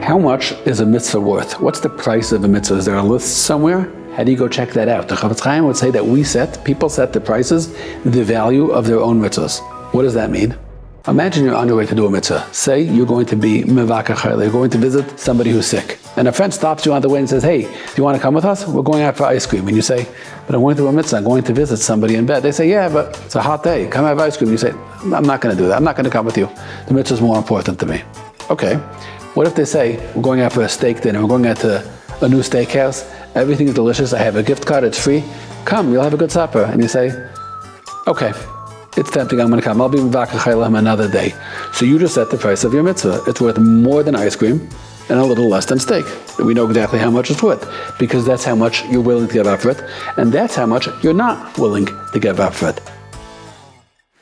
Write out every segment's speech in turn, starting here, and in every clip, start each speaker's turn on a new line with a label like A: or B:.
A: How much is a mitzvah worth? What's the price of a mitzvah? Is there a list somewhere? How do you go check that out? The Chavetz Chaim would say that people set the prices, the value of their own mitzvahs. What does that mean? Imagine you're on your way to do a mitzvah. Say you're going to be mevakar, you're going to visit somebody who's sick. And a friend stops you on the way and says, hey, do you want to come with us? We're going out for ice cream. And you say, but I'm going to a mitzvah, I'm going to visit somebody in bed. They say, yeah, but it's a hot day, come have ice cream. You say, I'm not going to do that, I'm not going to come with you. The mitzvah is more important to me. Okay, what if they say, we're going out for a steak dinner, we're going out to a new steakhouse, everything is delicious, I have a gift card, it's free, come, you'll have a good supper. And you say, okay, it's tempting, I'm going to come. I'll be mevakar chaylam another day. So you just set the price of your mitzvah. It's worth more than ice cream and a little less than steak. We know exactly how much it's worth because that's how much you're willing to give up for it, and that's how much you're not willing to give up for it.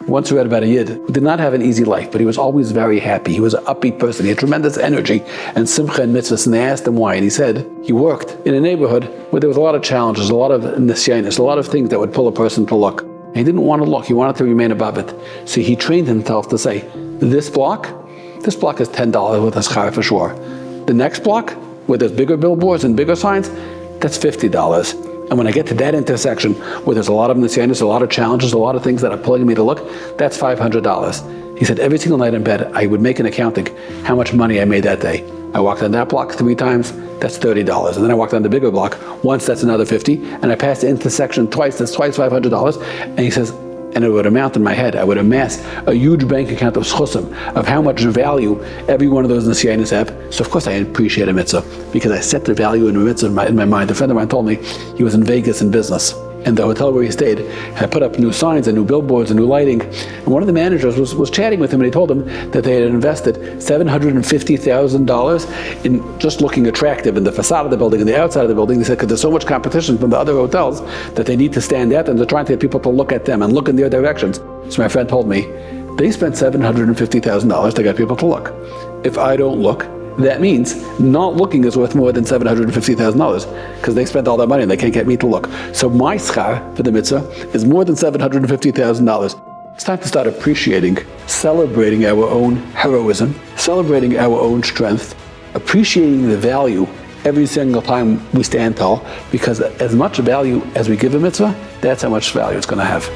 A: Once we read about a Yid who did not have an easy life, but he was always very happy. He was an upbeat person. He had tremendous energy and simcha and mitzvahs, and they asked him why. And he said he worked in a neighborhood where there was a lot of challenges, a lot of nisyanis, a lot of things that would pull a person to look. He didn't want to look, he wanted to remain above it. So he trained himself to say, this block is $10 with a schar for sure. The next block, where there's bigger billboards and bigger signs, that's $50. And when I get to that intersection, where there's a lot of nisyanis, a lot of challenges, a lot of things that are pulling me to look, that's $500. He said, every single night in bed, I would make an accounting, how much money I made that day. I walked on that block 3 times, that's $30. And then I walked on the bigger block once, that's another $50. And I passed the intersection twice, that's twice $500. And he says, and it would amount in my head, I would amass a huge bank account of schusim, of how much value every one of those nisyanis have. So of course I appreciate a mitzvah, because I set the value in a mitzvah in my mind. A friend of mine told me he was in Vegas in business, and the hotel where he stayed had put up new signs and new billboards and new lighting. And one of the managers was chatting with him, and he told him that they had invested $750,000 in just looking attractive in the facade of the building and the outside of the building. They said because there's so much competition from the other hotels that they need to stand out, and they're trying to get people to look at them and look in their directions. So my friend told me they spent $750,000 to get people to look. If I don't look, that means not looking is worth more than $750,000 because they spent all that money and they can't get me to look. So my schar for the mitzvah is more than $750,000. It's time to start appreciating, celebrating our own heroism, celebrating our own strength, appreciating the value every single time we stand tall, because as much value as we give a mitzvah, that's how much value it's going to have.